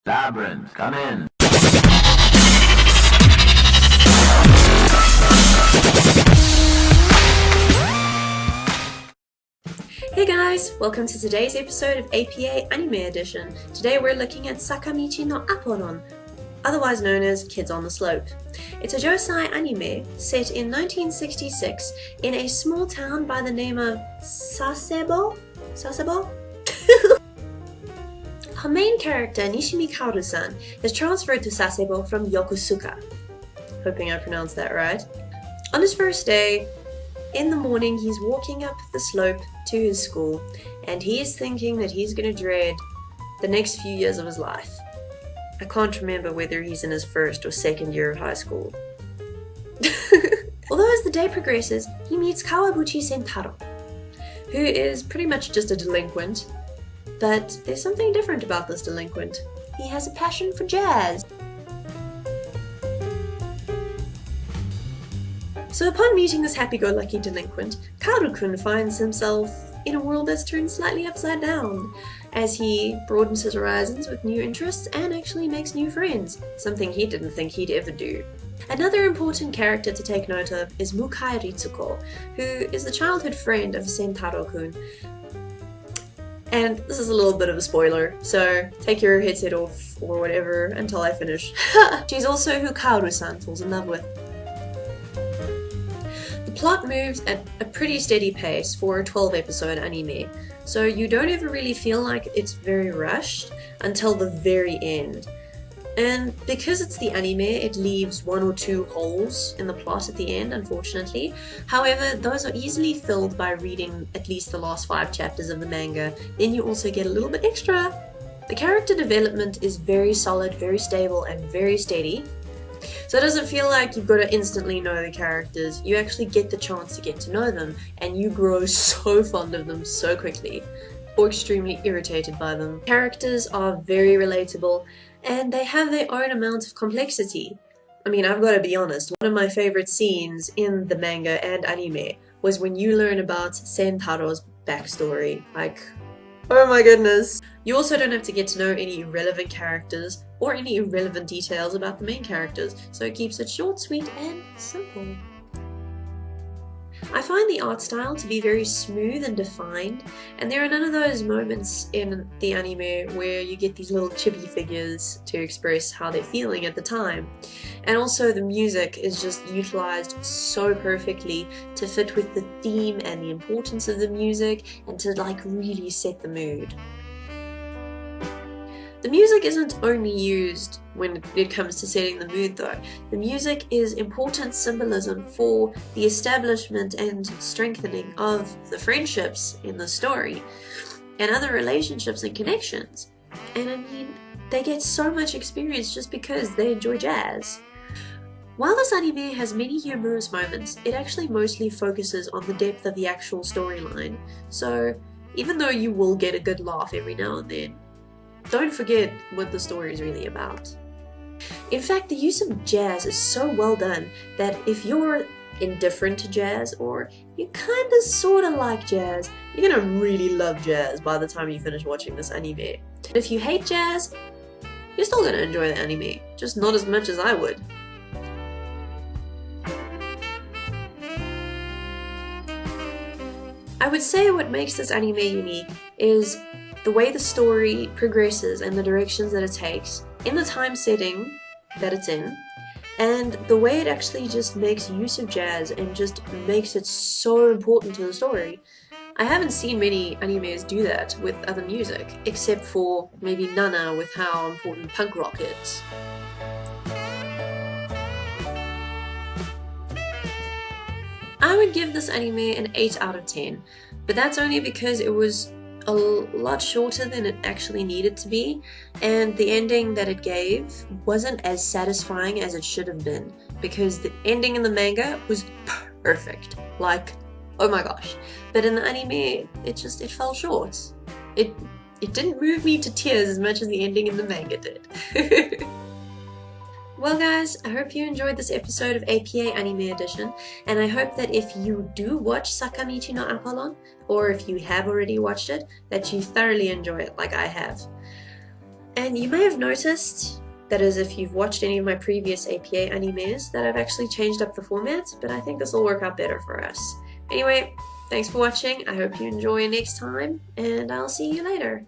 Labyrinth, come in. Hey guys, welcome to today's episode of APA Anime Edition. Today we're looking at Sakamichi no Apollon, otherwise known as Kids on the Slope. It's a josei anime set in 1966 in a small town by the name of Sasebo? Our main character, Nishimi Kaoru-san, is transferred to Sasebo from Yokosuka. Hoping I pronounced that right. On his first day, in the morning, he's walking up the slope to his school, and he is thinking that he's going to dread the next few years of his life. I can't remember whether he's in his first or second year of high school. Although as the day progresses, he meets Kawabuchi Sentaro, who is pretty much just a delinquent, but there's something different about this delinquent. He has a passion for jazz. So upon meeting this happy-go-lucky delinquent, Kaoru-kun finds himself in a world that's turned slightly upside down, as he broadens his horizons with new interests and actually makes new friends, something he didn't think he'd ever do. Another important character to take note of is Mukai Ritsuko, who is the childhood friend of Sentaro-kun. And this is a little bit of a spoiler, so take your headset off or whatever until I finish. She's also who Kaoru-san falls in love with. The plot moves at a pretty steady pace for a 12-episode anime, so you don't ever really feel like it's very rushed until the very end. And because it's the anime, it leaves one or two holes in the plot at the end, unfortunately. However, those are easily filled by reading at least the last 5 chapters of the manga. Then you also get a little bit extra. The character development is very solid, very stable, and very steady. So it doesn't feel like you've got to instantly know the characters. You actually get the chance to get to know them, and you grow so fond of them so quickly, or extremely irritated by them. Characters are very relatable, and they have their own amount of complexity. I mean, I've got to be honest, one of my favorite scenes in the manga and anime was when you learn about Sentaro's backstory. Like, oh my goodness. You also don't have to get to know any irrelevant characters or any irrelevant details about the main characters, so it keeps it short, sweet, and simple. I find the art style to be very smooth and defined, and there are none of those moments in the anime where you get these little chibi figures to express how they're feeling at the time. And also the music is just utilized so perfectly to fit with the theme and the importance of the music and to like really set the mood. The music isn't only used when it comes to setting the mood though. The music is important symbolism for the establishment and strengthening of the friendships in the story and other relationships and connections. And I mean, they get so much experience just because they enjoy jazz. While this anime has many humorous moments, it actually mostly focuses on the depth of the actual storyline. So even though you will get a good laugh every now and then, don't forget what the story is really about. In fact, the use of jazz is so well done that if you're indifferent to jazz or you kinda sorta like jazz, you're gonna really love jazz by the time you finish watching this anime. If you hate jazz, you're still gonna enjoy the anime, just not as much as I would. I would say what makes this anime unique is the way the story progresses and the directions that it takes in the time setting that it's in, and the way it actually just makes use of jazz and just makes it so important to the story. I haven't seen many animes do that with other music, except for maybe Nana with how important punk rock is. I would give this anime an 8 out of 10, but that's only because it was a lot shorter than it actually needed to be, and the ending that it gave wasn't as satisfying as it should have been, because the ending in the manga was perfect. Like, oh my gosh. But in the anime, it fell short. It didn't move me to tears as much as the ending in the manga did. Well guys, I hope you enjoyed this episode of APA Anime Edition, and I hope that if you do watch Sakamichi no Apollon, or if you have already watched it, that you thoroughly enjoy it like I have. And you may have noticed, that is if you've watched any of my previous APA animes, that I've actually changed up the format, but I think this will work out better for us. Anyway, thanks for watching, I hope you enjoy next time, and I'll see you later.